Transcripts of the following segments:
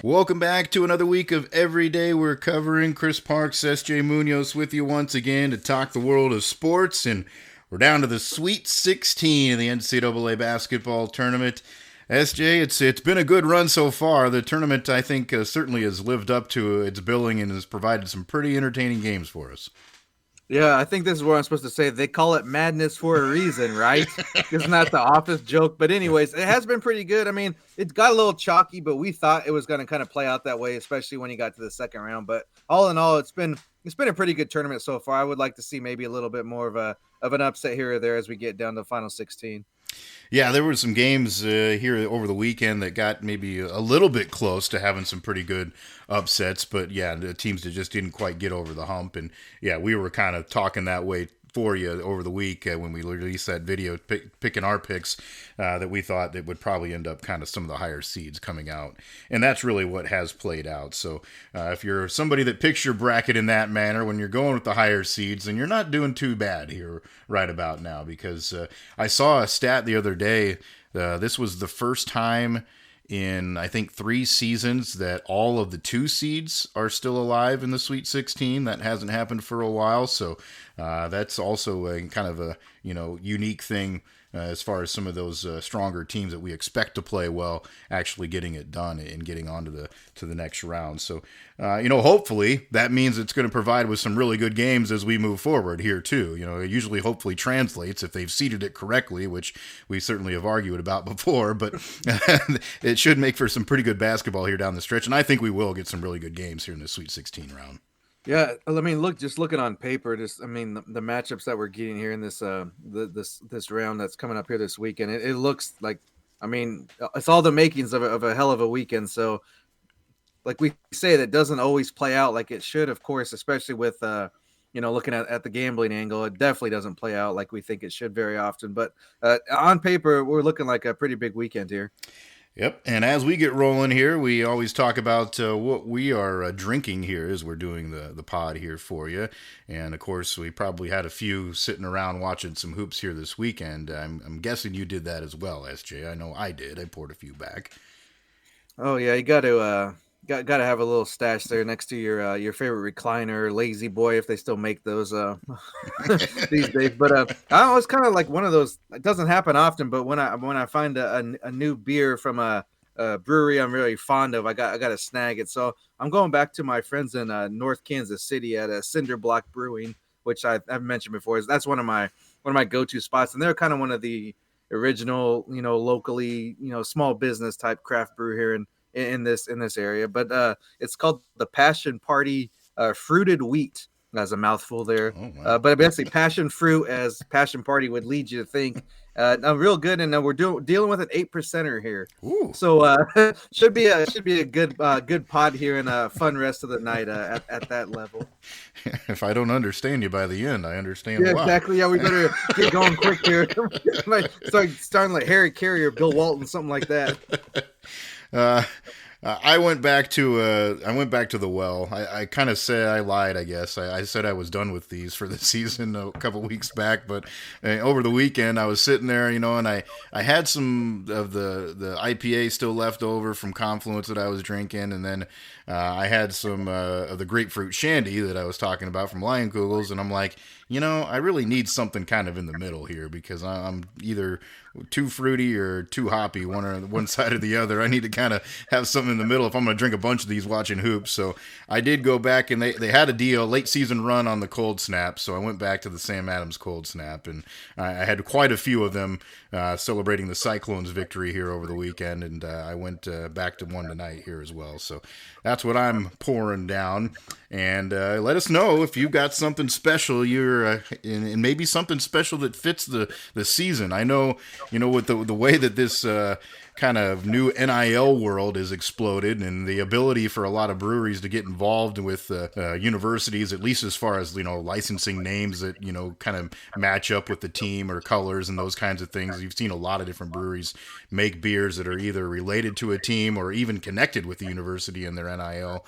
Welcome back to another week of Every Day We're Covering. Chris Parks, SJ Munoz with you once again to talk the world of sports. And we're down to the Sweet 16 in the NCAA basketball tournament. SJ, it's been a good run so far. The tournament, I think, certainly has lived up to its billing and has provided some pretty entertaining games for us. Yeah, I think this is what I'm supposed to say. They call it madness for a reason, right? It's not the office joke. But anyways, it has been pretty good. I mean, it got a little chalky, but we thought it was going to kind of play out that way, especially when you got to the second round. But all in all, it's been a pretty good tournament so far. I would like to see maybe a little bit more of an upset here or there as we get down to the final 16. Yeah, there were some games here over the weekend that got maybe a little bit close to having some pretty good upsets, but yeah, the teams that just didn't quite get over the hump. And yeah, we were kind of talking that way for you over the week when we released that video picking our picks that we thought that would probably end up kind of some of the higher seeds coming out, and that's really what has played out. So if you're somebody that picks your bracket in that manner when you're going with the higher seeds, then you're not doing too bad here right about now, because I saw a stat the other day. This was the first time in, I think, 3 seasons that all of the 2 seeds are still alive in the Sweet 16. That hasn't happened for a while, so that's also a kind of a unique thing as far as some of those stronger teams that we expect to play well actually getting it done and getting on to the next round. So hopefully that means it's going to provide with some really good games as we move forward here too. It usually hopefully translates if they've seeded it correctly, which we certainly have argued about before, but it should make for some pretty good basketball here down the stretch, and I think we will get some really good games here in the Sweet 16 round. Yeah, I mean, looking on paper, the matchups that we're getting here in this this round that's coming up here this weekend, it looks like, I mean, it's all the makings of a hell of a weekend. So, like we say, that doesn't always play out like it should, of course, especially with looking at the gambling angle. It definitely doesn't play out like we think it should very often. But on paper, we're looking like a pretty big weekend here. Yep, and as we get rolling here, we always talk about what we are drinking here as we're doing the pod here for you. And, of course, we probably had a few sitting around watching some hoops here this weekend. I'm guessing you did that as well, SJ. I know I did. I poured a few back. Oh, yeah, you got to have a little stash there next to your favorite recliner, Lazy Boy, if they still make those these days. But I don't know, it's kind of like one of those. It doesn't happen often, but when I find a new beer from a brewery I'm really fond of, I got to snag it. So I'm going back to my friends in North Kansas City at Cinder Block Brewing, which I've mentioned before. That's one of my go-to spots, and they're kind of one of the original, locally, small business type craft brew here in this area. But it's called the Passion Party Fruited Wheat. That's a mouthful there. Oh, wow. But basically, passion fruit, as Passion Party would lead you to think. Real good, and we're dealing with an 8%er here. Ooh. So should be a good pod here and a fun rest of the night at that level. If I don't understand you by the end, I understand why. Exactly. Yeah, we better get going quick here. Start starting like Harry Carey or Bill Walton, something like that. I went back to the well. I kind of said I lied, I guess. I said I was done with these for the season a couple weeks back, but over the weekend I was sitting there, and I had some of the IPA still left over from Confluence that I was drinking, and then I had some of the grapefruit shandy that I was talking about from Lionkugel's, and I'm like, I really need something kind of in the middle here, because I'm either too fruity or too hoppy, one side or the other. I need to kind of have something in the middle if I'm going to drink a bunch of these watching hoops. So I did go back, and they had a deal, late season run on the Cold Snap, so I went back to the Sam Adams Cold Snap, and I had quite a few of them celebrating the Cyclones' victory here over the weekend, and I went back to one tonight here as well. So that's what I'm pouring down. And let us know if you've got something special and maybe something special that fits the season. I know, with the way that this kind of new NIL world has exploded, and the ability for a lot of breweries to get involved with universities, at least as far as, licensing names that, kind of match up with the team or colors and those kinds of things. You've seen a lot of different breweries make beers that are either related to a team or even connected with the university in their NIL.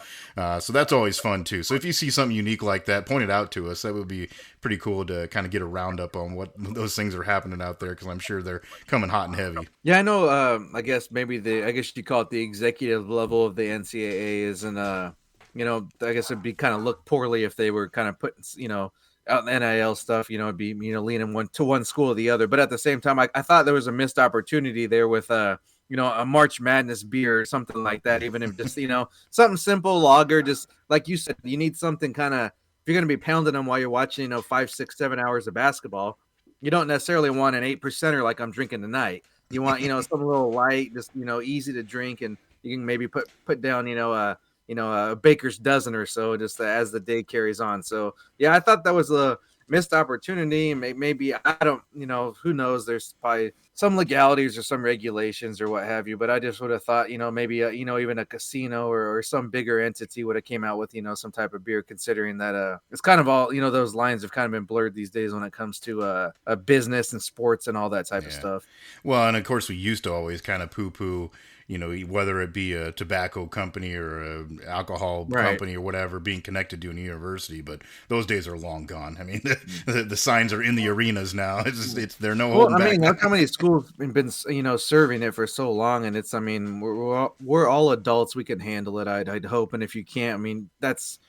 So that's always fun too. So if you see something unique like that, point it out to us. That would be pretty cool to kind of get a roundup on what those things are happening out there, because I'm sure they're coming hot and heavy. Yeah, I know. I guess maybe I guess you call it the executive level of the NCAA isn't I guess it'd be kind of look poorly if they were kind of putting out in NIL stuff, it'd be leaning one school or the other. But at the same time, I thought there was a missed opportunity there with a March Madness beer or something like that. Even if just something simple, lager, just like you said, you need something kind of, if you're going to be pounding them while you're watching 5, 6, 7 hours of basketball, you don't necessarily want an 8%er like I'm drinking tonight. You want something a little light, just easy to drink, and you can maybe put down a baker's dozen or so just as the day carries on. So yeah, I thought that was a missed opportunity. Maybe I don't, who knows? There's probably some legalities or some regulations or what have you. But I just would have thought, maybe even a casino or some bigger entity would have came out with some type of beer. Considering that it's kind of all those lines have kind of been blurred these days when it comes to a business and sports and all that type of stuff. Well, and of course we used to always kind of poo-poo, whether it be a tobacco company or an alcohol company or whatever being connected to a university, but those days are long gone. I mean, the signs are in the arenas now. They're no holding back. I mean, look how many schools have been serving it for so long, and it's, I mean, we're all adults. We can handle it. I'd hope, and if you can't, I mean,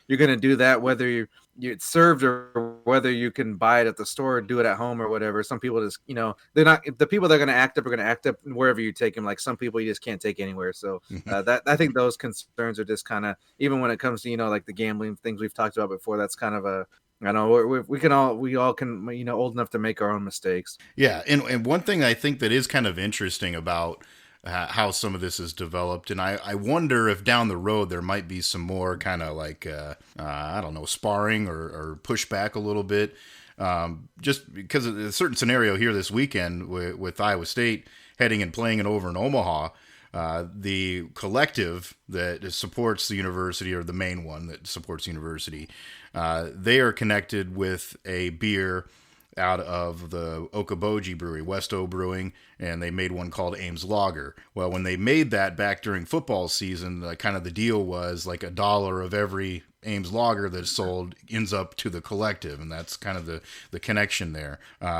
you're gonna do that whether it's served or whether you can buy it at the store or do it at home or whatever. Some people just, they're not, the people that are going to act up are going to act up wherever you take them. Like some people you just can't take anywhere. So that, I think those concerns are just kind of, even when it comes to, like the gambling things we've talked about before, that's kind of I know we all can, old enough to make our own mistakes. Yeah. And one thing I think that is kind of interesting about how some of this is developed, and I wonder if down the road there might be some more kind of like I don't know, sparring or pushback a little bit, just because of a certain scenario here this weekend with Iowa State heading and playing it over in Omaha. The collective that supports the university, or the main one that supports the university, they are connected with a beer out of the Okoboji Brewery, Westo Brewing, and they made one called Ames Lager. Well, when they made that back during football season, kind of the deal was like $1 of every Ames Lager that's sold ends up to the collective, and that's kind of the connection there.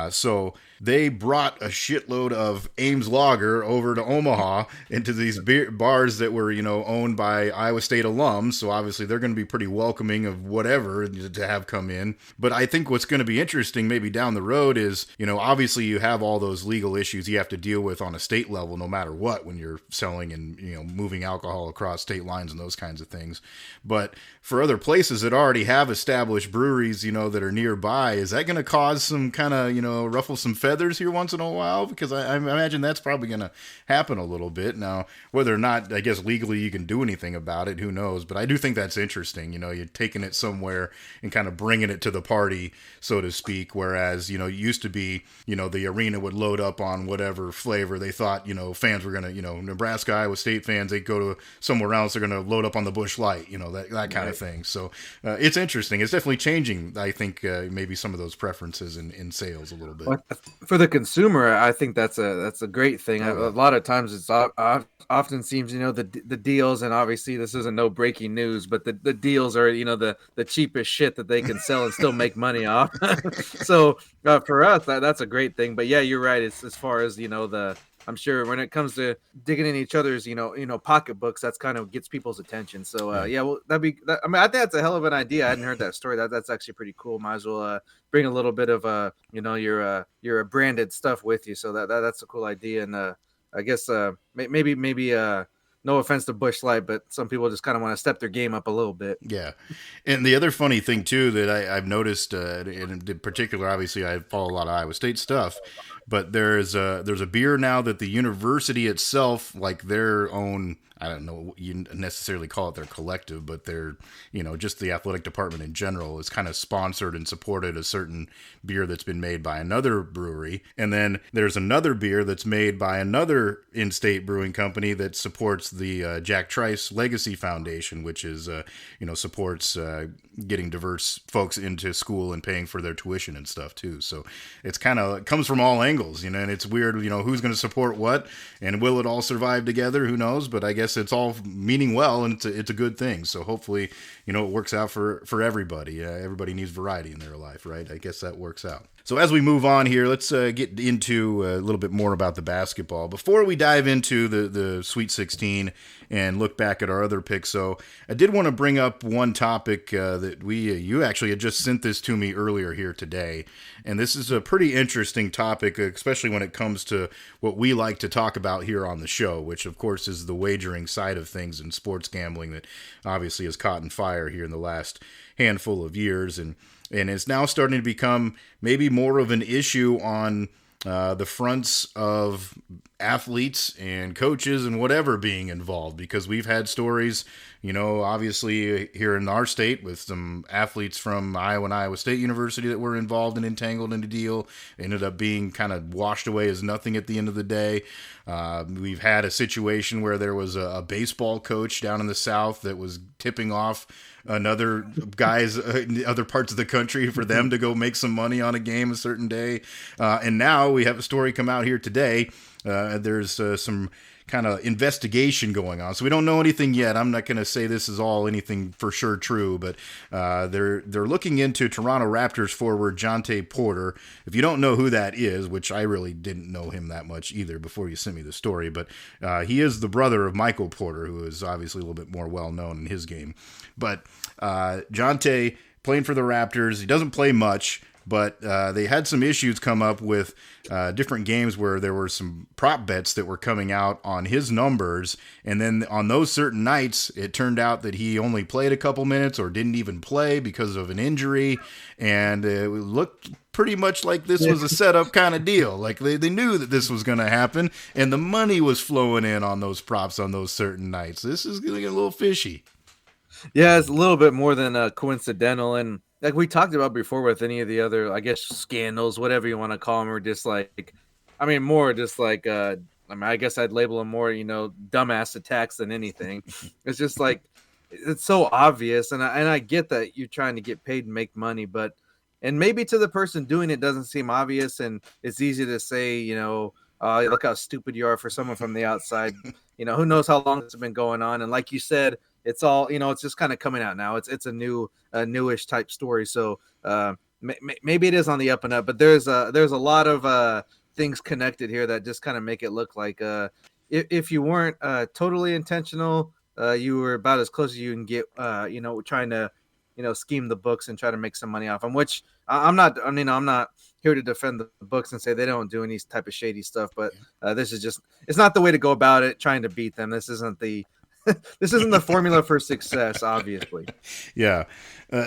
So they brought a shitload of Ames Lager over to Omaha into these bars that were, owned by Iowa State alums. So obviously they're going to be pretty welcoming of whatever to have come in. But I think what's going to be interesting maybe down the road is, obviously you have all those legal issues you have to deal with on a state level, no matter what, when you're selling and, moving alcohol across state lines and those kinds of things. But for other places that already have established breweries, that are nearby, is that going to cause some kind of, ruffle some feathers here once in a while? Because I imagine that's probably going to happen a little bit. Now, whether or not, I guess, legally you can do anything about it, who knows? But I do think that's interesting. You're taking it somewhere and kind of bringing it to the party, so to speak. Whereas, it used to be, the arena would load up on whatever flavor they thought, fans were going to, Nebraska, Iowa State fans, they go to somewhere else, they're going to load up on the Busch Light, that kind of thing. So it's interesting. It's definitely changing, I think, maybe some of those preferences in sales a little bit. For the consumer, I think that's a great thing. A lot of times it's often seems, the deals, and obviously this isn't no breaking news, but the deals are, the cheapest shit that they can sell and still make money off. So for us, that's a great thing. But yeah, you're right. It's as far as, I'm sure when it comes to digging in each other's, pocketbooks, that's kind of gets people's attention. So yeah, well, I mean, I think that's a hell of an idea. I hadn't heard that story. That's actually pretty cool. Might as well bring a little bit of your branded stuff with you. So that's a cool idea. And I guess maybe no offense to Busch Light, but some people just kind of want to step their game up a little bit. Yeah. And the other funny thing, too, that I've noticed, in particular, obviously, I follow a lot of Iowa State stuff, but there's a beer now that the university itself, like their own, I don't know, you necessarily call it their collective, but they're, just the athletic department in general is kind of sponsored and supported a certain beer that's been made by another brewery. And then there's another beer that's made by another in-state brewing company that supports the Jack Trice Legacy Foundation, which is, supports getting diverse folks into school and paying for their tuition and stuff too. So it comes from all angles, and it's weird, who's going to support what, and will it all survive together? Who knows? But I guess it's all meaning well, and it's a good thing. So hopefully, it works out for everybody. Everybody needs variety in their life, right? I guess that works out. So as we move on here, let's get into a little bit more about the basketball. Before we dive into the Sweet 16 and look back at our other picks, so I did want to bring up one topic that you actually had just sent this to me earlier here today. And this is a pretty interesting topic, especially when it comes to what we like to talk about here on the show, which of course is the wagering side of things in sports gambling that obviously has caught on fire here in the last handful of years. And it's now starting to become maybe more of an issue on the fronts of athletes and coaches and whatever being involved, because we've had stories, obviously here in our state with some athletes from Iowa and Iowa State University that were involved and entangled in a deal, ended up being kind of washed away as nothing at the end of the day. We've had a situation where there was a baseball coach down in the South that was tipping off another guys in other parts of the country for them to go make some money on a game a certain day. And now we have a story come out here today. There's some kind of investigation going on. So we don't know anything yet. I'm not going to say this is all anything for sure true, but they're looking into Toronto Raptors forward Jontay Porter. If you don't know who that is, which I really didn't know him that much either before you sent me the story, but he is the brother of Michael Porter, who is obviously a little bit more well-known in his game. But Jontay playing for the Raptors, he doesn't play much, but they had some issues come up with different games where there were some prop bets that were coming out on his numbers. And then on those certain nights, it turned out that he only played a couple minutes or didn't even play because of an injury. And it looked pretty much like this was a setup kind of deal. Like they knew that this was going to happen, and the money was flowing in on those props on those certain nights. This is going to get a little fishy. Yeah, it's a little bit more than coincidental. And like we talked about before with any of the other, I guess, scandals, whatever you want to call them, or just like, more just like, I guess I'd label them more, dumbass attacks than anything. It's just like, it's so obvious. And I get that you're trying to get paid and make money, and maybe to the person doing it doesn't seem obvious. And it's easy to say, look how stupid you are for someone from the outside. Who knows how long it's been going on. And like you said, it's all, it's just kind of coming out now. It's a newish type story. So maybe it is on the up and up, but there's a lot of things connected here that just kind of make it look like if you weren't totally intentional, you were about as close as you can get, trying to, scheme the books and try to make some money off them, which I'm not here to defend the books and say they don't do any type of shady stuff, but this is just, it's not the way to go about it, trying to beat them. This isn't the formula for success, obviously. Yeah.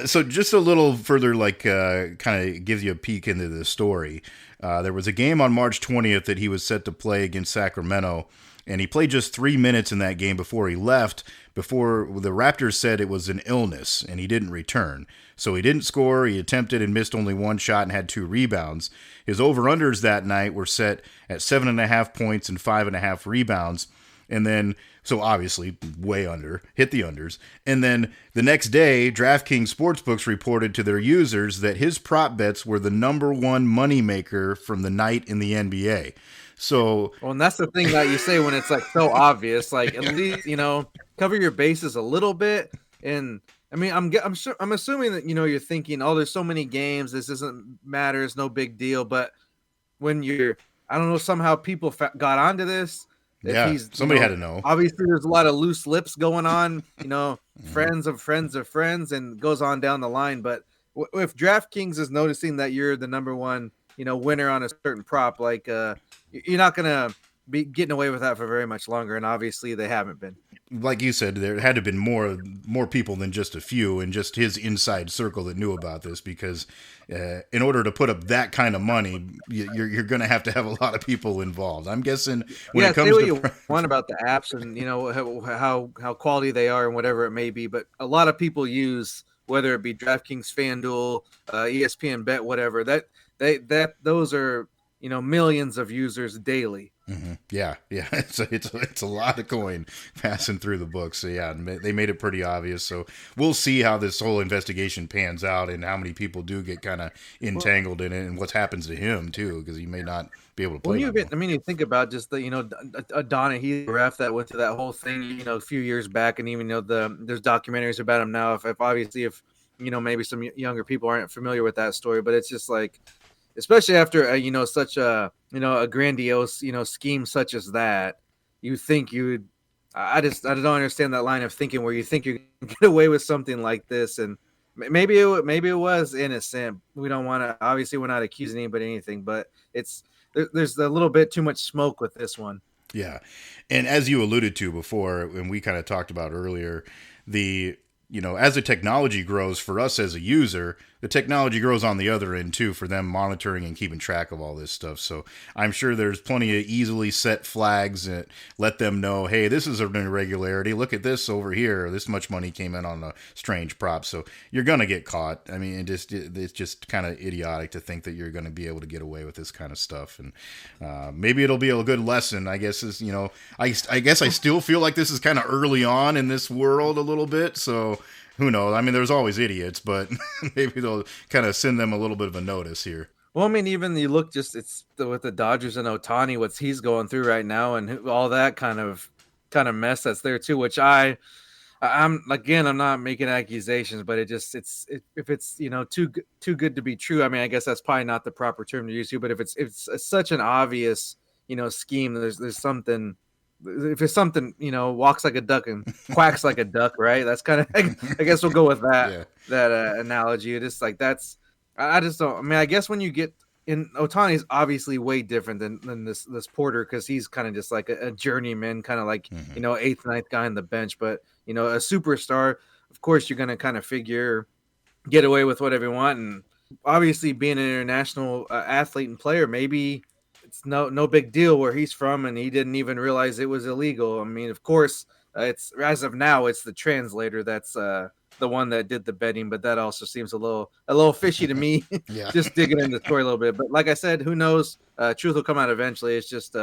So just a little further, kind of gives you a peek into the story. There was a game on March 20th that he was set to play against Sacramento, and he played just 3 minutes in that game before he left, before the Raptors said it was an illness, and he didn't return. So he didn't score, he attempted and missed only one shot and had 2 rebounds. His over-unders that night were set at 7.5 points and 5.5 rebounds. And then, so obviously way under, hit the unders. And then the next day, DraftKings Sportsbooks reported to their users that his prop bets were the number one moneymaker from the night in the NBA. So, well, and that's the thing that you say when it's like so obvious, like at least, cover your bases a little bit. And I'm assuming that, you're thinking, oh, there's so many games, this doesn't matter, it's no big deal. But when I don't know, somehow people got onto this. Yeah, somebody had to know. Obviously, there's a lot of loose lips going on, friends of friends of friends, and goes on down the line. But if DraftKings is noticing that you're the number one, winner on a certain prop, like you're not going to be getting away with that for very much longer. And obviously, they haven't been. Like you said, there had to have been more people than just a few and just his inside circle that knew about this, because in order to put up that kind of money, you're going to have a lot of people involved. I'm guessing when it comes say what to you want about the apps and how quality they are and whatever it may be, but a lot of people use, whether it be DraftKings, FanDuel, ESPN Bet, whatever, those are millions of users daily. Mm-hmm. Yeah. It's a lot of coin passing through the books. So yeah, they made it pretty obvious. So we'll see how this whole investigation pans out and how many people do get kind of entangled in it and what happens to him too, because he may not be able to play. You think about just the Donahue ref that went to that whole thing a few years back, and even there's documentaries about him now. If obviously maybe some younger people aren't familiar with that story, but it's just like, especially after such a a grandiose scheme such as that. You think you would. I don't understand that line of thinking where you think you can get away with something like this, and maybe it was innocent. We don't want to, obviously we're not accusing anybody of anything, but there's a little bit too much smoke with this one. Yeah. And as you alluded to before, and we kind of talked about earlier, the, as the technology grows for us as a user, the technology grows on the other end too for them monitoring and keeping track of all this stuff. So I'm sure there's plenty of easily set flags that let them know, hey, this is an irregularity. Look at this over here. This much money came in on a strange prop. So you're going to get caught. I mean, it's just kind of idiotic to think that you're going to be able to get away with this kind of stuff. And maybe it'll be a good lesson, I guess, I guess I still feel like this is kind of early on in this world a little bit. So who knows? I mean, there's always idiots, but maybe they'll kind of send them a little bit of a notice here. Well, I mean, even you look just with the Dodgers and Otani, what he's going through right now, and all that kind of mess that's there too. Which I'm again, I'm not making accusations, but if it's too good to be true. I mean, I guess that's probably not the proper term to use here. But if it's such an obvious scheme, there's something. If it's something walks like a duck and quacks like a duck, right? That's kind of I guess we'll go with that Yeah. that analogy. It is like that's I just don't. I mean, I guess when you get in, Otani's obviously way different than this Porter because he's kind of just like a journeyman, kind of like eighth, ninth guy on the bench. But a superstar, of course, you're gonna kind of figure get away with whatever you want, and obviously being an international athlete and player, maybe it's no big deal where he's from, and he didn't even realize it was illegal. I mean, of course, it's as of now, it's the translator that's the one that did the betting, but that also seems a little fishy to me. Yeah. Just digging into the story a little bit, but like I said, who knows? Truth will come out eventually. It's just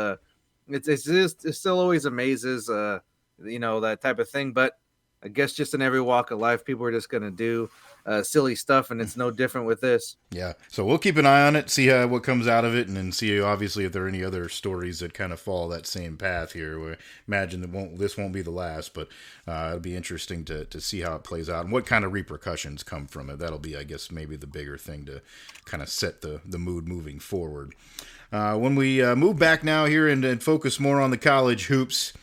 it still always amazes that type of thing, but I guess just in every walk of life, people are just gonna do silly stuff, and it's no different with this. Yeah. So we'll keep an eye on it, see what comes out of it, and then see obviously if there are any other stories that kind of follow that same path here. We imagine that this won't be the last, but it'll be interesting to see how it plays out and what kind of repercussions come from it. That'll be, I guess, maybe the bigger thing to kind of set the mood moving forward. When we move back now here and focus more on the college hoops.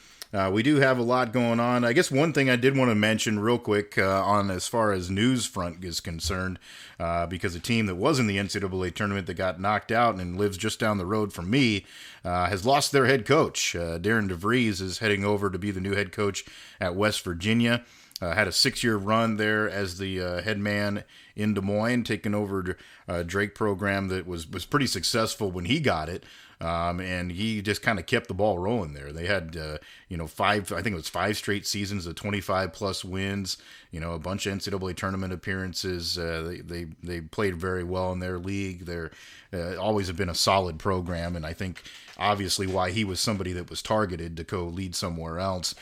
We do have a lot going on. I guess one thing I did want to mention real quick on as far as news front is concerned, because a team that was in the NCAA tournament that got knocked out and lives just down the road from me has lost their head coach. Darren DeVries is heading over to be the new head coach at West Virginia. Had a 6-year run there as the head man in Des Moines, taking over a Drake program that was pretty successful when he got it. And he just kind of kept the ball rolling there. They had, I think it was 5 straight seasons of 25 plus wins, a bunch of NCAA tournament appearances. They played very well in their league. They're always have been a solid program. And I think obviously why he was somebody that was targeted to go lead somewhere else,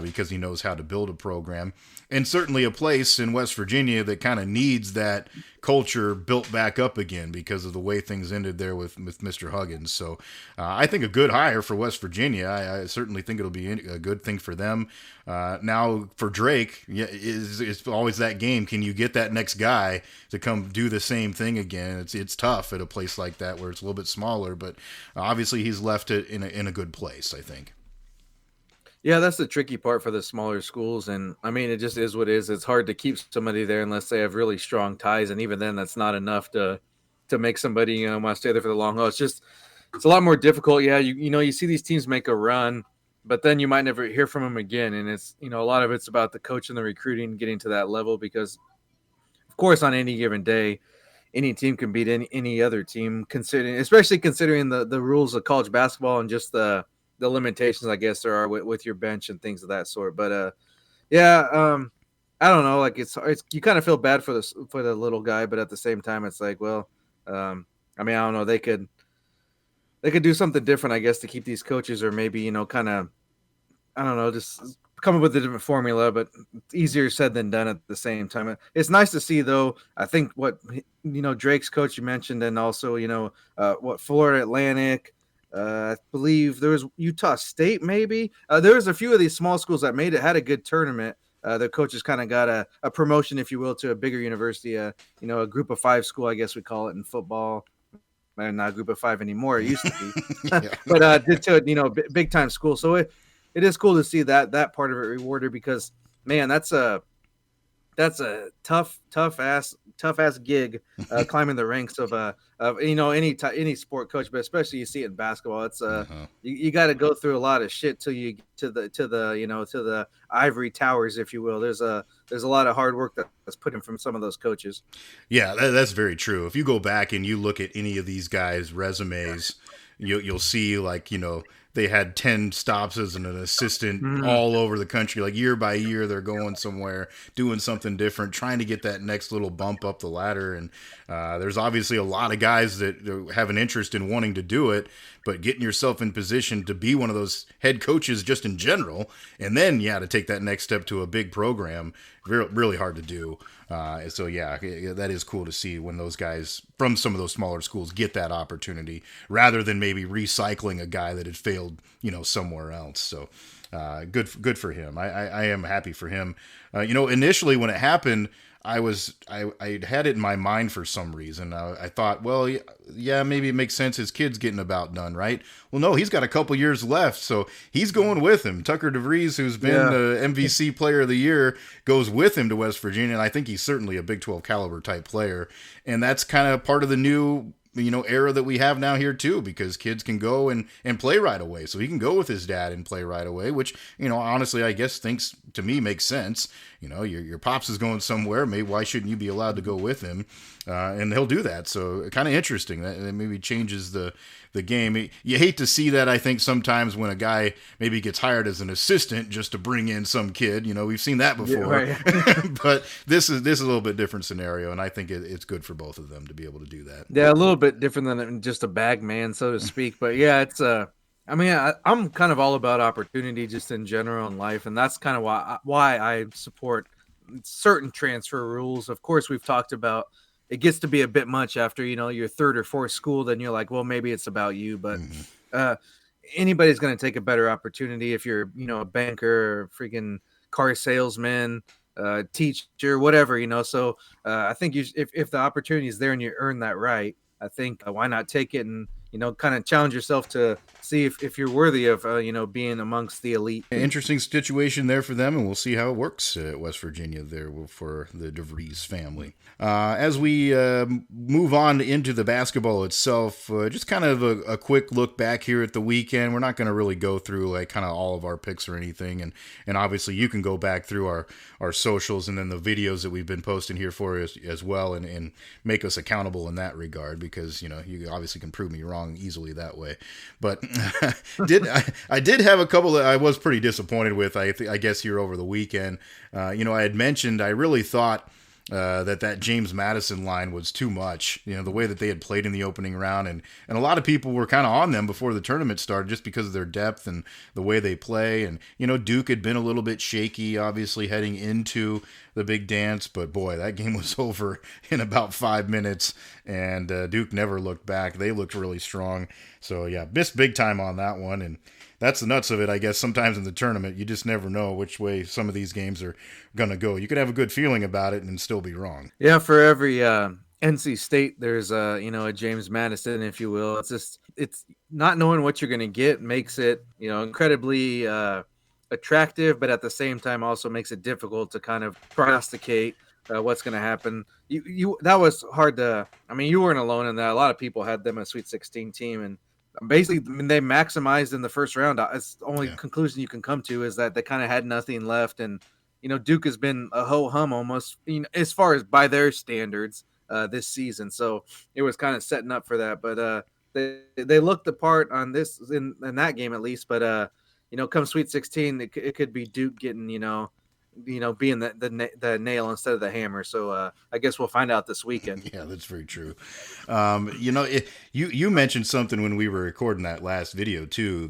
because he knows how to build a program. And certainly a place in West Virginia that kind of needs that culture built back up again because of the way things ended there with Mr. Huggins. So I think a good hire for West Virginia. I certainly think it'll be a good thing for them. Now for Drake, it's always that game. Can you get that next guy to come do the same thing again? It's tough at a place like that where it's a little bit smaller, but obviously he's left it in a good place, I think. Yeah, that's the tricky part for the smaller schools. And I mean, it just is what it is. It's hard to keep somebody there unless they have really strong ties. And even then, that's not enough to make somebody, want to stay there for the long haul. It's a lot more difficult. Yeah, you see these teams make a run, but then you might never hear from them again. And it's, a lot of it's about the coach and the recruiting getting to that level because, of course, on any given day, any team can beat any other team, especially considering the rules of college basketball and just the limitations, I guess, there are with your bench and things of that sort. But I don't know. Like it's you kind of feel bad for the little guy, but at the same time, it's like, well, I mean, I don't know. They could do something different, I guess, to keep these coaches, or maybe kind of, I don't know, just come up with a different formula. But it's easier said than done at the same time. It's nice to see, though. I think what Drake's coach you mentioned, and also what Florida Atlantic. I believe there was Utah State, maybe. There was a few of these small schools that had a good tournament. The coaches kind of got a promotion, if you will, to a bigger university, a group of 5 school, I guess we call it in football. not a group of five anymore. It used to be, Yeah. but did to big time school. So it is cool to see that part of it rewarded, because man, that's a tough ass gig, climbing the ranks of any sport coach, but especially you see it in basketball. It's Uh-huh. you got to go through a lot of shit till you get to the ivory towers, if you will. There's a lot of hard work that's put in from some of those coaches. Yeah, that's very true. If you go back and you look at any of these guys' resumes, you'll see, like, they had 10 stops as an assistant Mhm. all over the country. Like, year by year, they're going somewhere, doing something different, trying to get that next little bump up the ladder. And there's obviously a lot of guys that have an interest in wanting to do it, but getting yourself in position to be one of those head coaches just in general, and then, yeah, to take that next step to a big program, really hard to do. So yeah, that is cool to see when those guys from some of those smaller schools get that opportunity, rather than maybe recycling a guy that had failed, somewhere else. So good for him. I am happy for him. Initially when it happened, I had it in my mind for some reason. I thought, well, yeah, maybe it makes sense. His kid's getting about done, right? Well, no, he's got a couple years left, so he's going with him. Tucker DeVries, who's been the MVC Player of the Year, goes with him to West Virginia, and I think he's certainly a Big 12 caliber type player. And that's kind of part of the new era that we have now here too, because kids can go and play right away. So he can go with his dad and play right away, which, honestly, I guess to me makes sense. Your pops is going somewhere. Maybe why shouldn't you be allowed to go with him? And he'll do that. So kind of interesting. That maybe changes the game. You hate to see that, I think, sometimes when a guy maybe gets hired as an assistant just to bring in some kid. We've seen that before. Yeah, right. But this is a little bit different scenario, and I think it's good for both of them to be able to do that. Yeah, a little bit different than just a bag man, so to speak. But yeah, it's I mean, I'm kind of all about opportunity just in general in life, and that's kind of why I support certain transfer rules. Of course, we've talked about it gets to be a bit much after your third or fourth school. Then you're like, well, maybe it's about you, but uh, anybody's going to take a better opportunity if you're a banker or freaking car salesman, teacher, whatever. So I think if the opportunity is there and you earn that right, I think why not take it and kind of challenge yourself to see if you're worthy of being amongst the elite. Interesting situation there for them, and we'll see how it works at West Virginia there for the DeVries family. As we move on into the basketball itself, just kind of a quick look back here at the weekend. We're not going to really go through like kind of all of our picks or anything, and obviously you can go back through our socials and then the videos that we've been posting here for you as well, and make us accountable in that regard, because you obviously can prove me wrong easily that way. But I did have a couple that I was pretty disappointed with, I guess, here over the weekend. I had mentioned I really thought that James Madison line was too much. The way that they had played in the opening round, and a lot of people were kind of on them before the tournament started just because of their depth and the way they play. And Duke had been a little bit shaky, obviously, heading into the big dance, but boy, that game was over in about 5 minutes, and Duke never looked back. They looked really strong. So yeah, missed big time on that one, and that's the nuts of it, I guess. Sometimes in the tournament, you just never know which way some of these games are going to go. You could have a good feeling about it and still be wrong. Yeah, for every NC State, there's a James Madison, if you will. It's not knowing what you're going to get makes it incredibly attractive, but at the same time also makes it difficult to kind of prognosticate what's going to happen. You that was hard to. I mean, you weren't alone in that. A lot of people had them a Sweet 16 team, and basically they maximized in the first round. It's the only conclusion you can come to is that they kind of had nothing left, and Duke has been a ho hum almost, as far as by their standards this season. So it was kind of setting up for that, but they looked the part on this in that game at least. But come Sweet 16, it could be Duke getting being the nail instead of the hammer. So I guess we'll find out this weekend. Yeah, that's very true. You mentioned something when we were recording that last video too,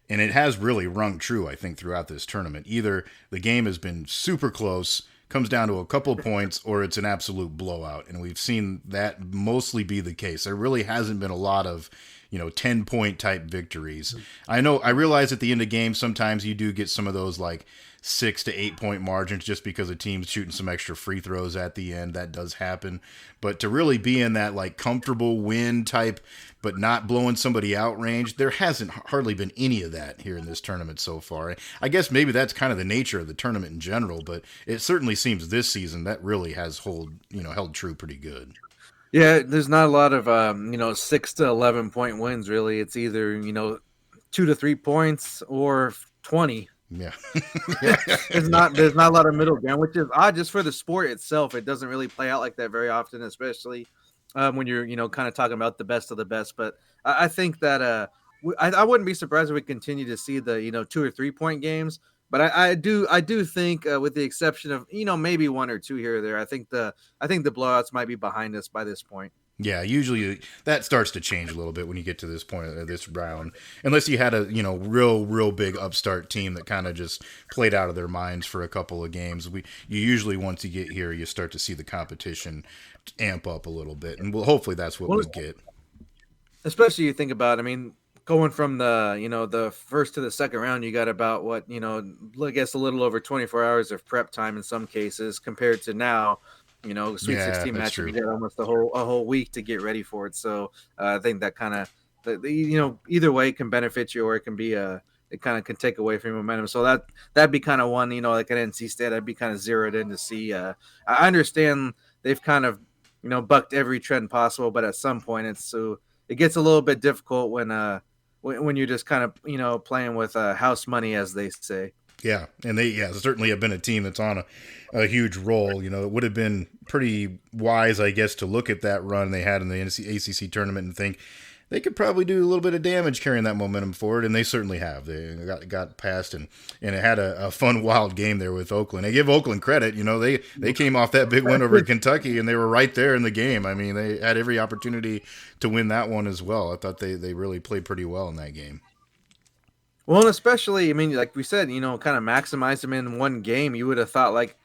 and it has really rung true, I think, throughout this tournament. Either the game has been super close, comes down to a couple of points, or it's an absolute blowout. And we've seen that mostly be the case. There really hasn't been a lot of 10-point type victories. I realize at the end of games sometimes you do get some of those like 6 to 8 point margins just because a team's shooting some extra free throws at the end. That does happen. But to really be in that like comfortable win type, but not blowing somebody out range, there hasn't hardly been any of that here in this tournament so far. I guess maybe that's kind of the nature of the tournament in general, but it certainly seems this season that really has held true pretty good. Yeah, there's not a lot of 6 to 11 point wins really. It's either 2 to 3 points or 20. Yeah. Yeah, there's not a lot of middle ground, which is odd just for the sport itself. It doesn't really play out like that very often, especially when you're kind of talking about the best of the best. But I think that I wouldn't be surprised if we continue to see the 2 or 3 point games. But I do think with the exception of maybe 1 or 2 here or there, I think the blowouts might be behind us by this point. Yeah, usually that starts to change a little bit when you get to this point of this round, unless you had a real big upstart team that kind of just played out of their minds for a couple of games. You usually, once you get here, you start to see the competition amp up a little bit, and hopefully that's what we get. Especially you think about, going from the the first to the second round, you got about I guess a little over 24 hours of prep time in some cases compared to now. Sweet 16 match, you get almost a whole week to get ready for it. So I think that kind of either way can benefit you, or it can be it kind of can take away from your momentum. So that'd be kind of one, like at NC State, I'd be kind of zeroed in to see. I understand they've kind of bucked every trend possible, but at some point it gets a little bit difficult when you're just kind of playing with house money, as they say. Yeah, and they certainly have been a team that's on a huge roll. It would have been pretty wise, I guess, to look at that run they had in the ACC tournament and think they could probably do a little bit of damage carrying that momentum forward, and they certainly have. They got past and it had a fun, wild game there with Oakland. I give Oakland credit. They came off that big win over Kentucky, and they were right there in the game. They had every opportunity to win that one as well. I thought they really played pretty well in that game. Well, and especially, like we said, kind of maximize them in one game. You would have thought, like,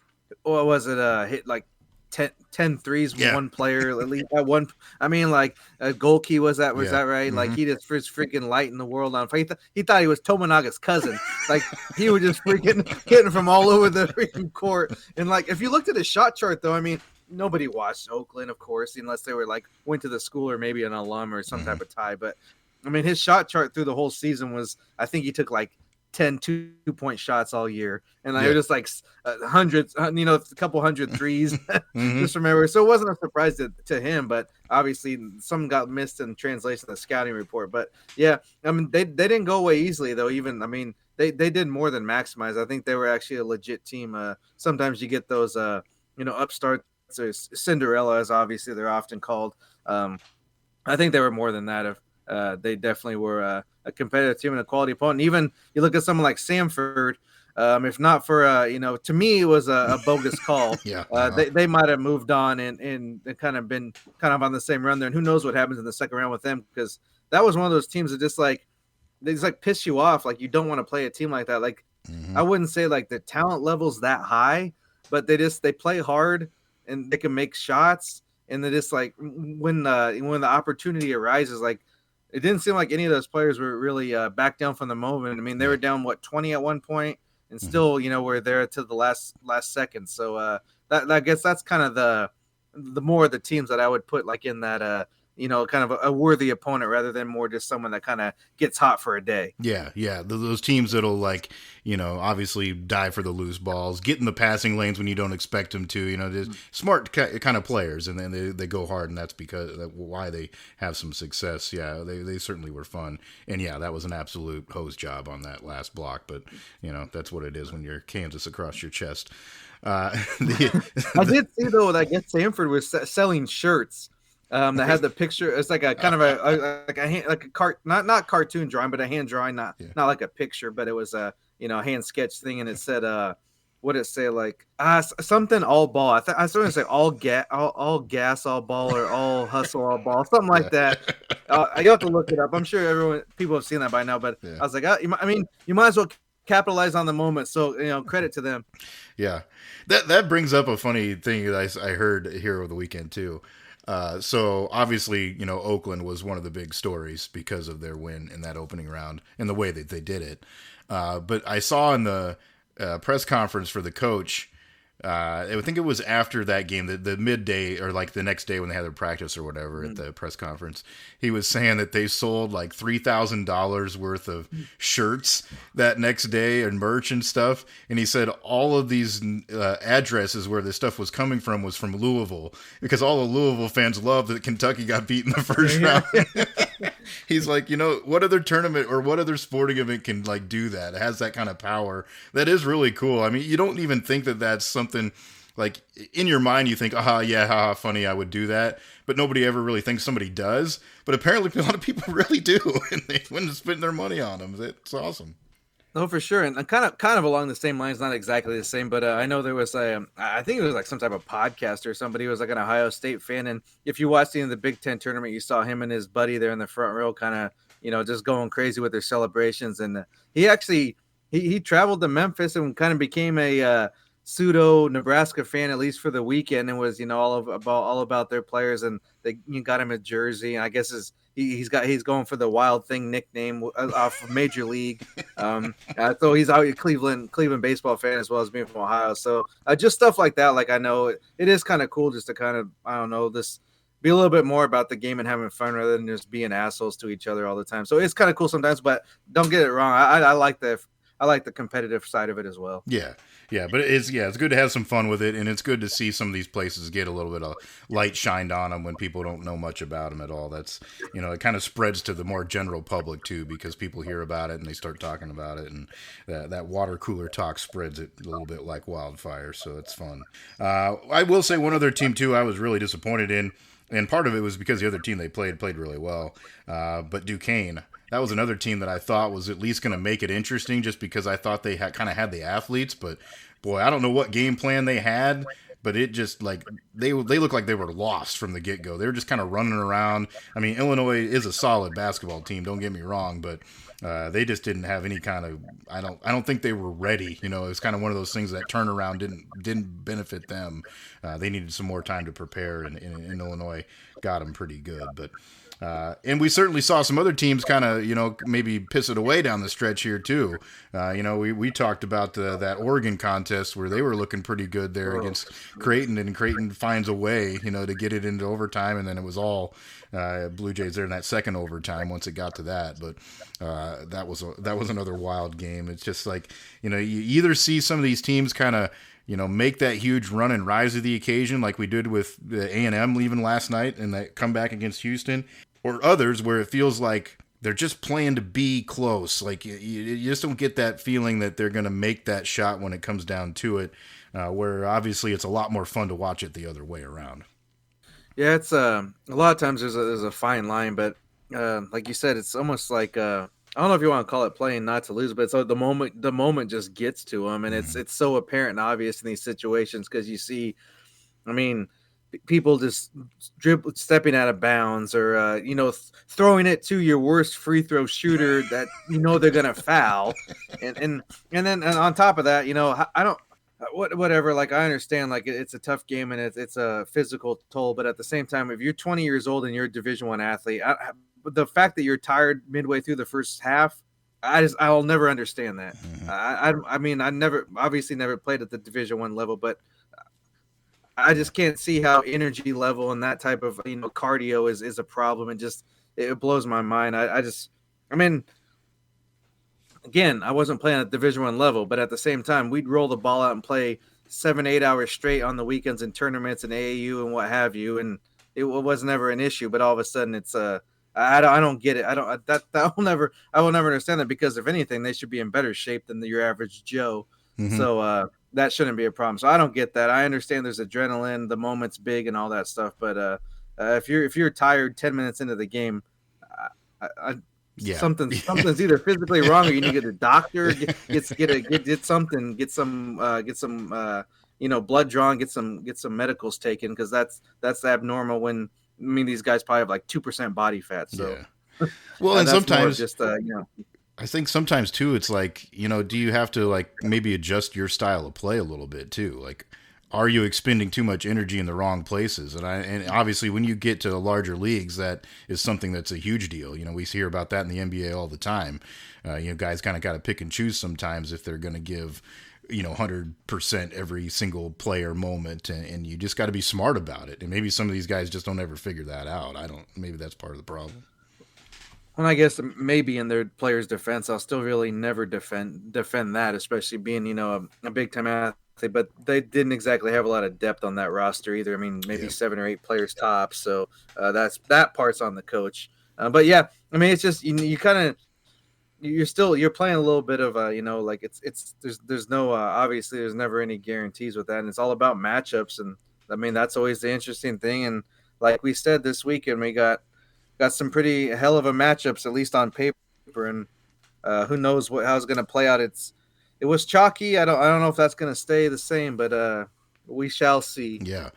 what was it? Hit like 10 threes with one player at least at one. Like Golke was that right? Mm-hmm. Like he just freaking lighting the world on fire. He thought he was Tominaga's cousin. Like he was just freaking hitting from all over the freaking court. And like if you looked at his shot chart, though, nobody watched Oakland, of course, unless they were like went to the school or maybe an alum or some type of tie, but. His shot chart through the whole season was, I think he took like 10 2-point shots all year. And I was just like hundreds, a couple hundred threes just remember. So it wasn't a surprise to him, but obviously some got missed in translation of the scouting report. But yeah, they didn't go away easily though. Even, they did more than maximize. I think they were actually a legit team. Sometimes you get those, upstarts or Cinderella, as obviously they're often called. I think they were more than that. They definitely were a competitive team and a quality opponent. Even you look at someone like Samford, if not for to me it was a bogus call. They might have moved on and kind of been kind of on the same run there. And who knows what happens in the second round with them, because that was one of those teams that they just piss you off. Like you don't want to play a team like that. Like I wouldn't say like the talent level's that high, but they play hard and they can make shots. And they just like when the opportunity arises, like. It didn't seem like any of those players were really back down from the moment. They were down 20 at one point, and still, were there to the last second. So I guess that's kind of the more of the teams that I would put like in that kind of a worthy opponent rather than more just someone that kind of gets hot for a day. Yeah. Those teams that'll obviously dive for the loose balls, get in the passing lanes when you don't expect them to. Smart kind of players, and then they go hard, and that's why they have some success. Yeah, they certainly were fun, and yeah, that was an absolute hose job on that last block. But that's what it is when you're Kansas across your chest. I did see though that I guess Samford was selling shirts. That had the picture. It's like a kind of not cartoon drawing, but a hand drawing, not like a picture, but it was a hand sketch thing, and it said what did it say, like something all ball. I was going to say all gas, all ball, or all hustle, all ball, something like that. You have to look it up. I'm sure people have seen that by now, but I was like, you might as well capitalize on the moment. So credit to them. Yeah, that brings up a funny thing that I heard here over the weekend too. So obviously, Oakland was one of the big stories because of their win in that opening round and the way that they did it. But I saw in the press conference for the coach, I think it was after that game, the midday or like the next day when they had their practice or whatever at the press conference, he was saying that they sold like $3,000 worth of shirts that next day and merch and stuff. And he said all of these addresses where this stuff was coming from was from Louisville because all the Louisville fans loved that Kentucky got beat in the first round. He's like, what other tournament or what other sporting event can like do that? It has that kind of power. That is really cool. I mean, you don't even think that that's something like in your mind. You think, yeah, haha, funny, I would do that. But nobody ever really thinks somebody does. But apparently a lot of people really do. And they went to spend their money on them. It's awesome. No, for sure, and kind of along the same lines, not exactly the same, but I know there was I think it was like some type of podcast or somebody who was like an Ohio State fan, and if you watched the Big Ten tournament, you saw him and his buddy there in the front row, kind of just going crazy with their celebrations, and he actually he traveled to Memphis and kind of became a pseudo Nebraska fan at least for the weekend, and was all about their players, and they got him a jersey, and I guess he's going for the Wild Thing nickname off of Major League. So he's out a Cleveland baseball fan as well as being from Ohio. So just stuff like that. Like I know it is kind of cool just to kind of, I don't know, this be a little bit more about the game and having fun rather than just being assholes to each other all the time. So it's kind of cool sometimes, but don't get it wrong. I like the competitive side of it as well. Yeah, but it's good to have some fun with it, and it's good to see some of these places get a little bit of light shined on them when people don't know much about them at all. That's, it kind of spreads to the more general public too, because people hear about it and they start talking about it, and that water cooler talk spreads it a little bit like wildfire, so it's fun. I will say one other team too I was really disappointed in, and part of it was because the other team they played really well, but Duquesne. That was another team that I thought was at least going to make it interesting just because I thought they kind of had the athletes. But, boy, I don't know what game plan they had, but it just, like, they looked like they were lost from the get-go. They were just kind of running around. I mean, Illinois is a solid basketball team, don't get me wrong, but they just didn't have any kind of – I don't think they were ready. It was kind of one of those things that turnaround didn't benefit them. They needed some more time to prepare, and Illinois got them pretty good, but – and we certainly saw some other teams kind of, maybe piss it away down the stretch here too. We talked about that Oregon contest where they were looking pretty good there against Creighton, and Creighton finds a way, to get it into overtime, and then it was all Blue Jays there in that second overtime once it got to that. But that was another wild game. It's just like, you either see some of these teams kind of, make that huge run and rise to the occasion like we did with the A&M leaving last night and that comeback against Houston, or others where it feels like they're just playing to be close. Like you just don't get that feeling that they're going to make that shot when it comes down to it, where obviously it's a lot more fun to watch it the other way around. Yeah, it's a lot of times there's a fine line, but like you said, it's almost like I don't know if you want to call it playing not to lose, but it's like the moment just gets to them, and it's so apparent and obvious in these situations because you see, I mean, people just stepping out of bounds or throwing it to your worst free throw shooter that they're gonna foul, and then on top of that, I don't whatever, like I understand like it's a tough game and it's a physical toll, but at the same time, if you're 20 years old and you're a Division I athlete, the fact that you're tired midway through the first half, I'll never understand that. I mean, I never played at the Division I level, but I just can't see how energy level and that type of cardio is a problem, and just it blows my mind. I mean, again, I wasn't playing at Division I level, but at the same time, we'd roll the ball out and play 7-8 hours straight on the weekends in tournaments and AAU and what have you, and it was never an issue. But all of a sudden, it's I don't get it. I will never understand that, because if anything, they should be in better shape than your average Joe. Mm-hmm. So that shouldn't be a problem. So I don't get that. I understand there's adrenaline, the moment's big and all that stuff. But if you're tired 10 minutes into the game, something's either physically wrong, or you need to get a doctor, get some blood drawn, get some medicals taken, because that's abnormal. When I mean, these guys probably have like 2% body fat. So well, and sometimes just I think sometimes too, it's like, do you have to like maybe adjust your style of play a little bit too? Like, are you expending too much energy in the wrong places? And obviously, when you get to the larger leagues, that is something that's a huge deal. We hear about that in the NBA all the time. Guys kind of got to pick and choose sometimes if they're going to give 100% every single player moment, and you just got to be smart about it. And maybe some of these guys just don't ever figure that out. Maybe that's part of the problem. And I guess maybe in their players' defense, I'll still really never defend that, especially being a big time athlete. But they didn't exactly have a lot of depth on that roster either. I mean, maybe 7 or 8 players tops. So that part's on the coach. But yeah, I mean, it's just you kind of you're playing a little bit of like it's there's no obviously there's never any guarantees with that, and it's all about matchups. And I mean, that's always the interesting thing. And like we said this weekend, we got some pretty hell of a matchups, at least on paper, and who knows how it's going to play out. It was chalky. I don't know if that's going to stay the same, but we shall see. Yeah.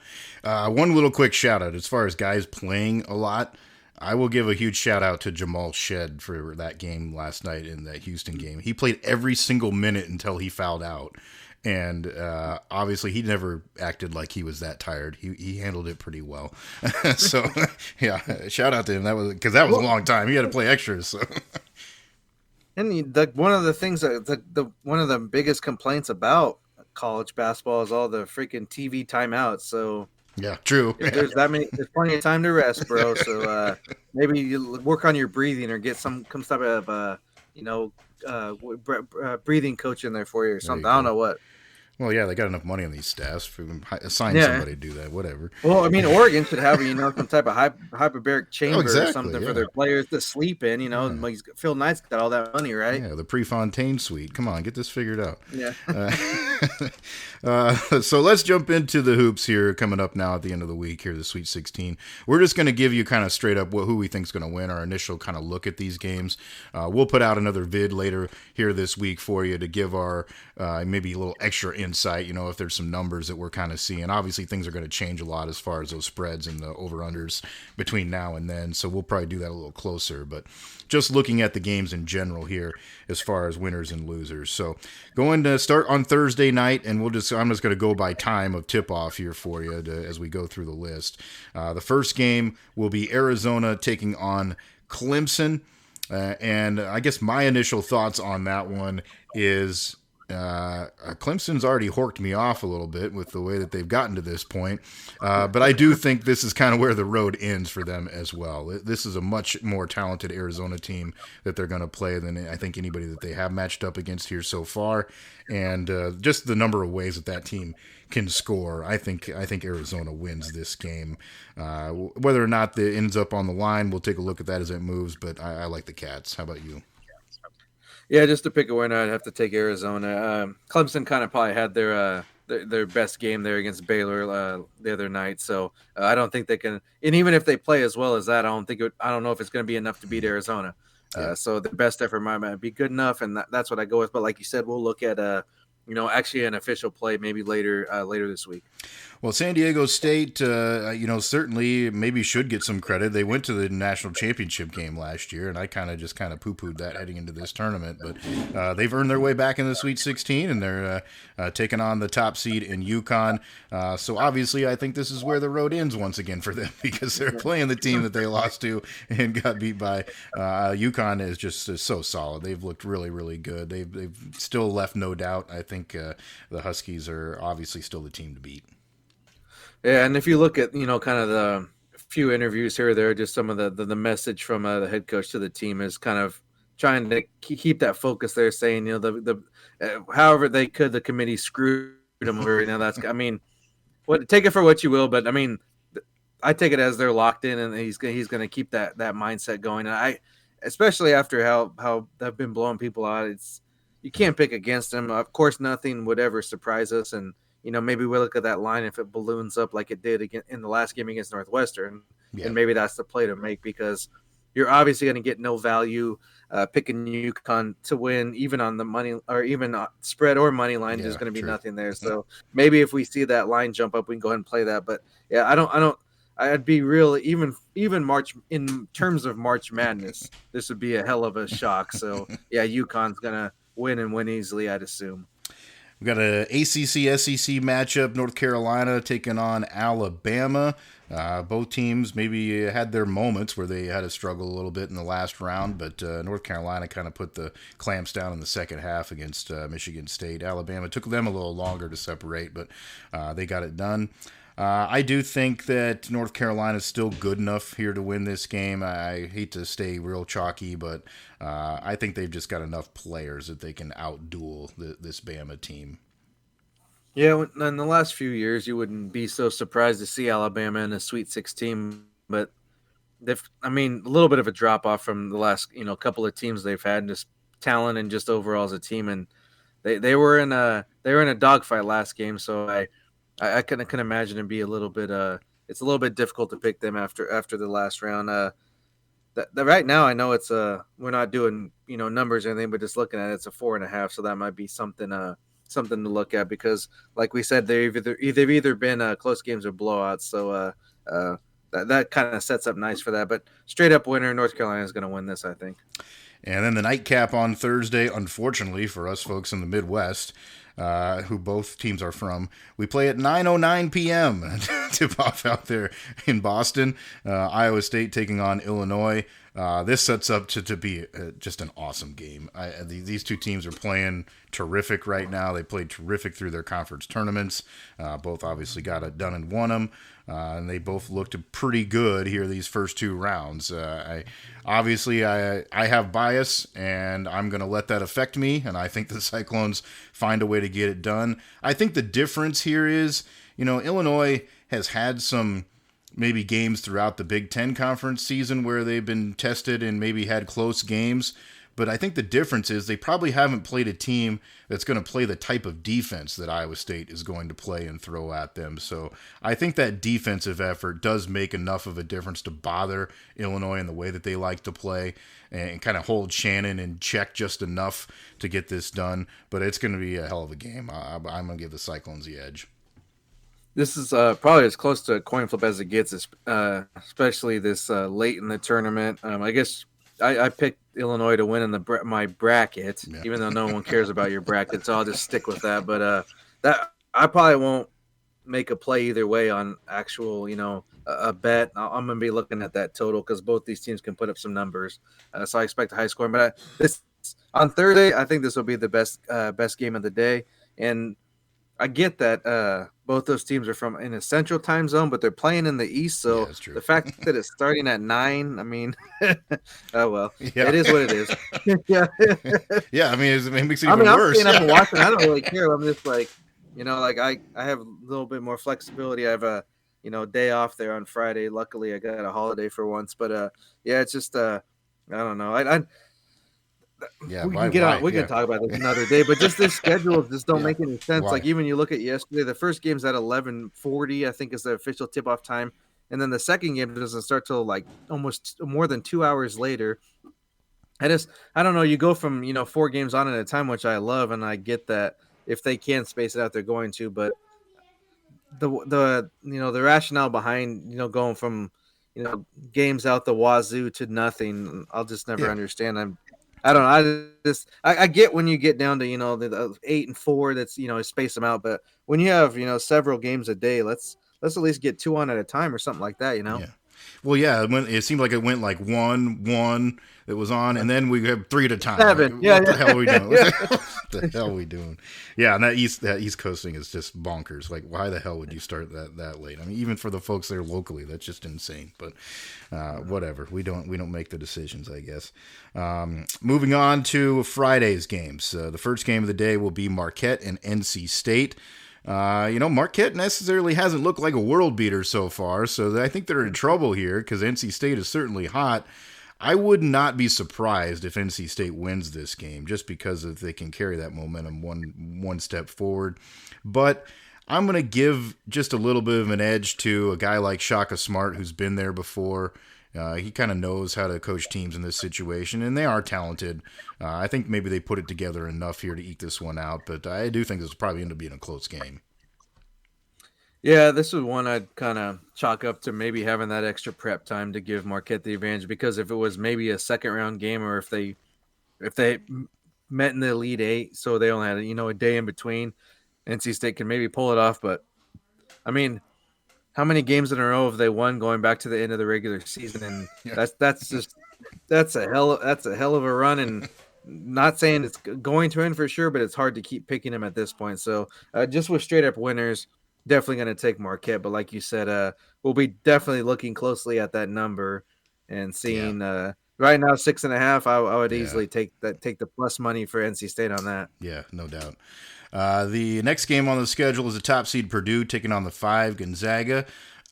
One little quick shout out as far as guys playing a lot. I will give a huge shout out to Jamal Shed for that game last night in that Houston game. He played every single minute until he fouled out. And obviously, he never acted like he was that tired. He handled it pretty well. So, yeah, shout out to him. That was a long time. He had to play extras. So. And one of the things that one of the biggest complaints about college basketball is all the freaking TV timeouts. So yeah, true. There's plenty of time to rest, bro. So maybe you work on your breathing or get some type of breathing coach in there for you or something. I don't know what. Well, yeah, they got enough money on these staffs for them assign somebody to do that. Whatever. Well, I mean, Oregon should have some type of hyperbaric chamber or something for their players to sleep in. Phil Knight's got all that money, right? Yeah, the Prefontaine suite. Come on, get this figured out. Yeah. So let's jump into the hoops here coming up now at the end of the week here, the Sweet 16. We're just going to give you kind of straight up who we think is going to win, our initial kind of look at these games. We'll put out another vid later here this week for you to give our maybe a little extra insight, if there's some numbers that we're kind of seeing. Obviously, things are going to change a lot as far as those spreads and the over-unders between now and then, so we'll probably do that a little closer. But just looking at the games in general here as far as winners and losers. So going to start on Thursday night, and I'm just going to go by time of tip-off here for you as we go through the list. The first game will be Arizona taking on Clemson, and I guess my initial thoughts on that one is Clemson's already horked me off a little bit with the way that they've gotten to this point, but I do think this is kind of where the road ends for them as well. This is a much more talented Arizona team that they're going to play than I think anybody that they have matched up against here so far, and just the number of ways that team can score. I think Arizona wins this game. Whether or not it ends up on the line, we'll take a look at that as it moves, but I like the Cats. How about you? Yeah, just to pick a winner, I'd have to take Arizona. Clemson kind of probably had their best game there against Baylor the other night, so I don't think they can. And even if they play as well as that, I don't know if it's going to be enough to beat Arizona. So the best effort might be good enough, and that's what I go with. But like you said, we'll look at actually an official play maybe later this week. Well, San Diego State, certainly maybe should get some credit. They went to the national championship game last year, and I kind of poo-pooed that heading into this tournament. But they've earned their way back in the Sweet 16, and they're taking on the top seed in UConn. So obviously, I think this is where the road ends once again for them because they're playing the team that they lost to and got beat by. UConn is just so solid. They've looked really, really good. They've still left no doubt. I think the Huskies are obviously still the team to beat. Yeah, and if you look at kind of the few interviews here or there, just some of the message from the head coach to the team is kind of trying to keep that focus there, saying however they could, the committee screwed them over. That's take it for what you will, but I mean, I take it as they're locked in, and he's going to keep that mindset going. And especially after how they've been blowing people out, you can't pick against them. Of course, nothing would ever surprise us, and maybe we look at that line if it balloons up like it did in the last game against Northwestern, and maybe that's the play to make because you're obviously going to get no value picking UConn to win, even on the money or even spread or money line. There's going to be nothing there. So maybe if we see that line jump up, we can go ahead and play that. But yeah, I'd be real even March in terms of March Madness. This would be a hell of a shock. So yeah, UConn's going to win and win easily, I'd assume. We got a ACC SEC matchup. North Carolina taking on Alabama. Both teams maybe had their moments where they had to struggle a little bit in the last round, but North Carolina kind of put the clamps down in the second half against Michigan State. Alabama took them a little longer to separate, but they got it done. I do think that North Carolina is still good enough here to win this game. I hate to stay real chalky, but I think they've just got enough players that they can outduel this Bama team. Yeah, in the last few years, you wouldn't be so surprised to see Alabama in a Sweet 16, but I mean, a little bit of a drop off from the last, couple of teams they've had, just talent and just overall as a team. And they were in a dogfight last game, so I can imagine it be a little bit it's a little bit difficult to pick them after the last round. Right now I know it's we're not doing numbers or anything, but just looking at it, it's a 4.5, so that might be something to look at, because like we said, they've either been close games or blowouts, so that kind of sets up nice for that. But straight up winner, North Carolina is going to win this, I think. And then the nightcap on Thursday, unfortunately for us folks in the Midwest, who both teams are from, we play at 9:09 p.m. tip off out there in Boston. Iowa State taking on Illinois. This sets up to be just an awesome game. These two teams are playing terrific right now. They played terrific through their conference tournaments. Both obviously got it done and won them. And they both looked pretty good here these first two rounds. I have bias, and I'm going to let that affect me, and I think the Cyclones find a way to get it done. I think the difference here is, Illinois has had some maybe games throughout the Big Ten Conference season where they've been tested and maybe had close games. But I think the difference is they probably haven't played a team that's going to play the type of defense that Iowa State is going to play and throw at them. So I think that defensive effort does make enough of a difference to bother Illinois in the way that they like to play and kind of hold Shannon in check just enough to get this done. But it's going to be a hell of a game. I'm going to give the Cyclones the edge. This is probably as close to a coin flip as it gets, especially this late in the tournament. I guess I picked Illinois to win in my bracket, even though no one cares about your bracket, so I'll just stick with that. But that I probably won't make a play either way on actual, a bet. I'm going to be looking at that total because both these teams can put up some numbers. So I expect a high score. But this on Thursday, I think this will be the best game of the day. And I get that both those teams are in a central time zone, but they're playing in the East. So the fact that it's starting at 9, I mean, oh well, it is what it is. Yeah, yeah. I mean, it makes it even worse. I'm staying up and watching. I don't really care. I'm just like, I have a little bit more flexibility. I have a day off there on Friday. Luckily, I got a holiday for once. But yeah, it's just I don't know. Yeah, we can talk about this another day, but just this schedule just don't make any sense. Why? Like even you look at yesterday, the first game's at 11:40, I think is the official tip-off time, and then the second game doesn't start till like almost more than 2 hours later. I don't know. You go from 4 games on at a time, which I love, and I get that if they can space it out, they're going to. But the rationale behind going from games out the wazoo to nothing, I'll just never understand. I don't know. I get when you get down to the 8 and 4, that's space them out. But when you have several games a day, let's at least get 2 on at a time or something like that. Yeah. Well, yeah. It seemed like it went like 1 that was on, and then we have 3 at a time. 7. Like, what the hell are we doing? What the hell are we doing? Yeah, and that East Coasting is just bonkers. Like, why the hell would you start that late? I mean, even for the folks there locally, that's just insane. But whatever. We don't make the decisions, I guess. Moving on to Friday's games. The first game of the day will be Marquette and NC State. Marquette necessarily hasn't looked like a world beater so far, so I think they're in trouble here because NC State is certainly hot. I would not be surprised if NC State wins this game just because if they can carry that momentum one step forward. But I'm going to give just a little bit of an edge to a guy like Shaka Smart who's been there before. He kind of knows how to coach teams in this situation, and they are talented. I think maybe they put it together enough here to eke this one out, but I do think this will probably end up being a close game. Yeah, this is one I'd kind of chalk up to maybe having that extra prep time to give Marquette the advantage, because if it was maybe a second-round game or if they met in the Elite Eight, so they only had a day in between. NC State can maybe pull it off, but I mean, how many games in a row have they won going back to the end of the regular season? And Yeah. that's a hell of a run. And not saying it's going to end for sure, but it's hard to keep picking them at this point. So just with straight up winners, definitely going to take Marquette. But like you said, we'll be definitely looking closely at that number and Yeah. seeing. Right now, 6.5. I would Yeah. easily take the plus money for NC State on that. Yeah, no doubt. The next game on the schedule is a top seed Purdue taking on the 5 Gonzaga.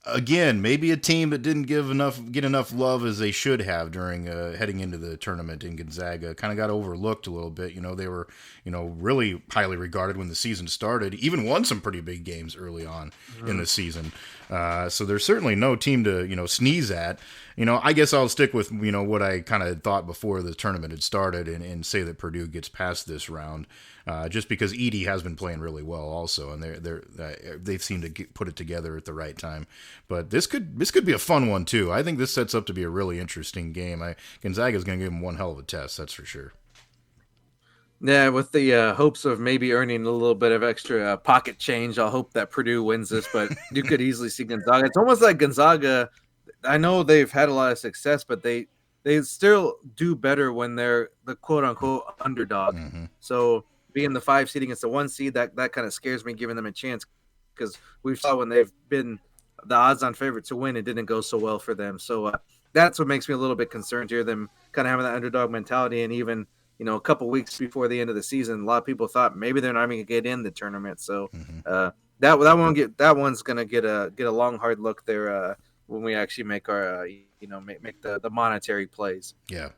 Again, maybe a team that didn't get enough love as they should have during heading into the tournament in Gonzaga. Kind of got overlooked a little bit. They were really highly regarded when the season started. Even won some pretty big games early on in the season. So there's certainly no team to sneeze at. I guess I'll stick with what I kind of thought before the tournament had started and say that Purdue gets past this round. Just because Edey has been playing really well, also, and they've seemed to put it together at the right time. But this could be a fun one too. I think this sets up to be a really interesting game. Gonzaga is going to give them one hell of a test, that's for sure. Yeah, with the hopes of maybe earning a little bit of extra pocket change, I'll hope that Purdue wins this. But you could easily see Gonzaga. It's almost like Gonzaga. I know they've had a lot of success, but they still do better when they're the quote unquote underdog. Mm-hmm. So being the 5 seed against the 1 seed, that kind of scares me, giving them a chance, because we saw when they've been the odds-on favorite to win, it didn't go so well for them. So that's what makes me a little bit concerned here. Them kind of having that underdog mentality, and even a couple weeks before the end of the season, a lot of people thought maybe they're not even gonna get in the tournament. So that one's gonna get a long hard look there when we actually make our make the monetary plays. Yeah.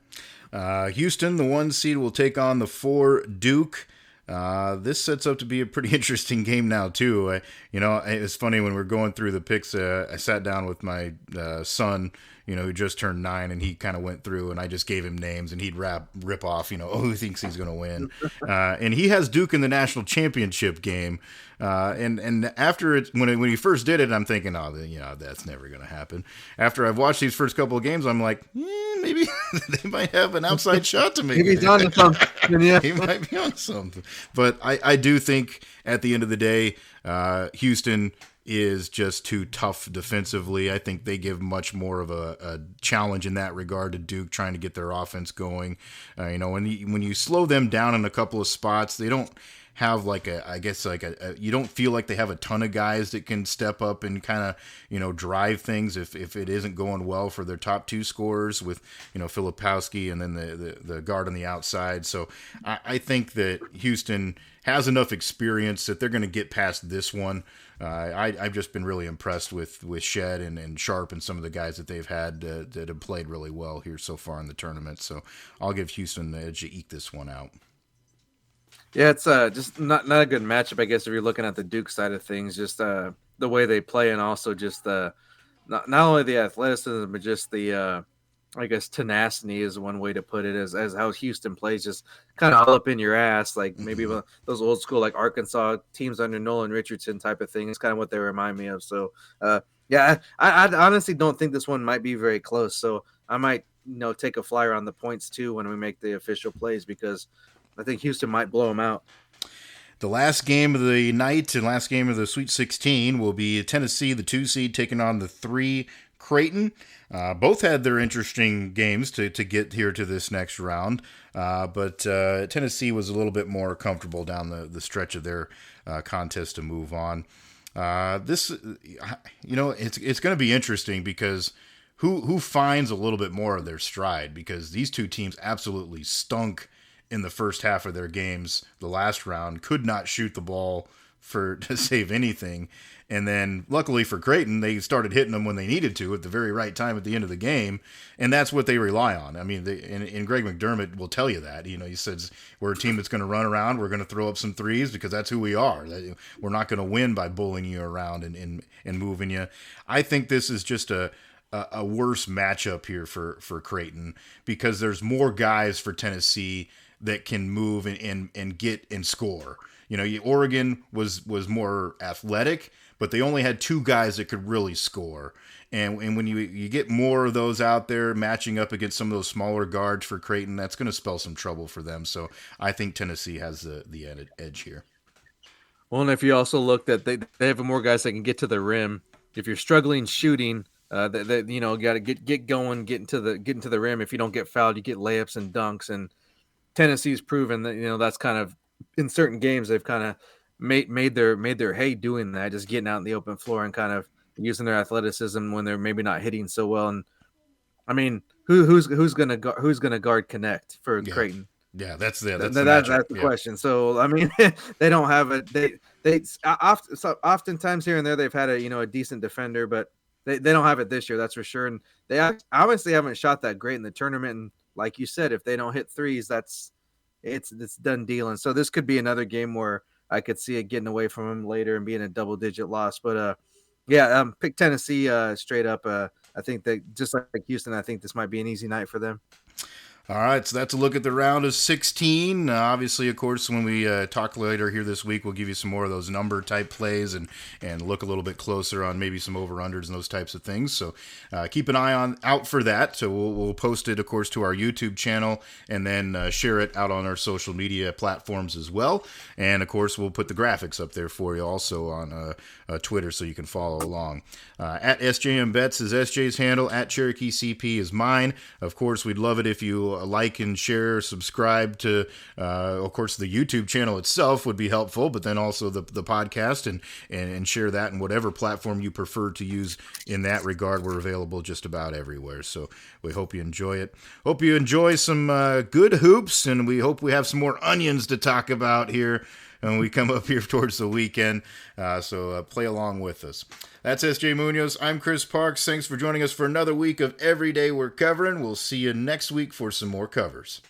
Houston, the 1 seed, will take on the 4 Duke. This sets up to be a pretty interesting game now too. It's funny when we're going through the picks. I sat down with my son, who just turned 9, and he kind of went through, and I just gave him names, and he'd rip off, who thinks he's going to win. And he has Duke in the national championship game. And after when he first did it, I'm thinking, oh, that's never going to happen. After I've watched these first couple of games, I'm like, maybe they might have an outside shot to make maybe it. he's on something. Yeah. He might be on something. But I do think at the end of the day, Houston is just too tough defensively. I think they give much more of a challenge in that regard to Duke, trying to get their offense going. When you slow them down in a couple of spots, they don't have you don't feel like they have a ton of guys that can step up and kind of drive things if it isn't going well for their top 2 scorers with Filipowski and then the guard on the outside. So I think that Houston has enough experience that they're going to get past this one. I've just been really impressed with Shed and Sharp and some of the guys that they've had that have played really well here so far in the tournament. So I'll give Houston the edge to eke this one out. Yeah, it's just not a good matchup, I guess, if you're looking at the Duke side of things. Just the way they play, and also just not only the athleticism, but just the I guess tenacity is one way to put it, as how Houston plays, just kind of all up in your ass, like maybe those old school like Arkansas teams under Nolan Richardson type of thing. It's kind of what they remind me of. So yeah, I honestly don't think this one might be very close. So I might take a flyer on the points too when we make the official plays, because I think Houston might blow them out. The last game of the night and last game of the Sweet 16 will be Tennessee, the 2 seed, taking on the 3 Creighton. Both had their interesting games to get here to this next round, but Tennessee was a little bit more comfortable down the stretch of their contest to move on. It's going to be interesting because who finds a little bit more of their stride, because these 2 teams absolutely stunk in the first half of their games. The last round could not shoot the ball to save anything. And then luckily for Creighton, they started hitting them when they needed to at the very right time at the end of the game. And that's what they rely on. I mean, and Greg McDermott will tell you that. He says, we're a team that's going to run around. We're going to throw up some threes because that's who we are. We're not going to win by bullying you around and moving you. I think this is just a worse matchup here for Creighton, because there's more guys for Tennessee that can move and get and score. Oregon was more athletic, but they only had two guys that could really score. And when you get more of those out there matching up against some of those smaller guards for Creighton, that's going to spell some trouble for them. So I think Tennessee has the edge here. Well, and if you also look that they have more guys that can get to the rim. If you're struggling shooting, got to get going, get into the rim. If you don't get fouled, you get layups and dunks. And Tennessee's proven that that's kind of in certain games they've kind of made their hay doing that, just getting out in the open floor and kind of using their athleticism when they're maybe not hitting so well. And I mean, who's gonna guard Connect for Creighton? Yeah, that's the question. So I mean, they don't have it. They oftentimes here and there they've had a decent defender, but they don't have it this year. That's for sure. And they obviously haven't shot that great in the tournament. And like you said, if they don't hit threes, it's done deal. And so this could be another game where I could see it getting away from them later and being a double-digit loss. But pick Tennessee straight up. I think that just like Houston, I think this might be an easy night for them. All right, so that's a look at the round of 16. Obviously, of course, when we talk later here this week, we'll give you some more of those number type plays and look a little bit closer on maybe some over-unders and those types of things. So keep an eye out for that. So we'll post it, of course, to our YouTube channel and then share it out on our social media platforms as well. And, of course, we'll put the graphics up there for you also on Twitter so you can follow along. At SJM Bets is SJ's handle. At Cherokee CP is mine. Of course, we'd love it if you like and share, subscribe to, of course, the YouTube channel itself would be helpful, but then also the podcast and share that in whatever platform you prefer to use in that regard. We're available just about everywhere. So we hope you enjoy it. Hope you enjoy some good hoops, and we hope we have some more onions to talk about here when we come up here towards the weekend. So play along with us. That's SJ Munoz. I'm Chris Parks. Thanks for joining us for another week of Every Day We're Covering. We'll see you next week for some more covers.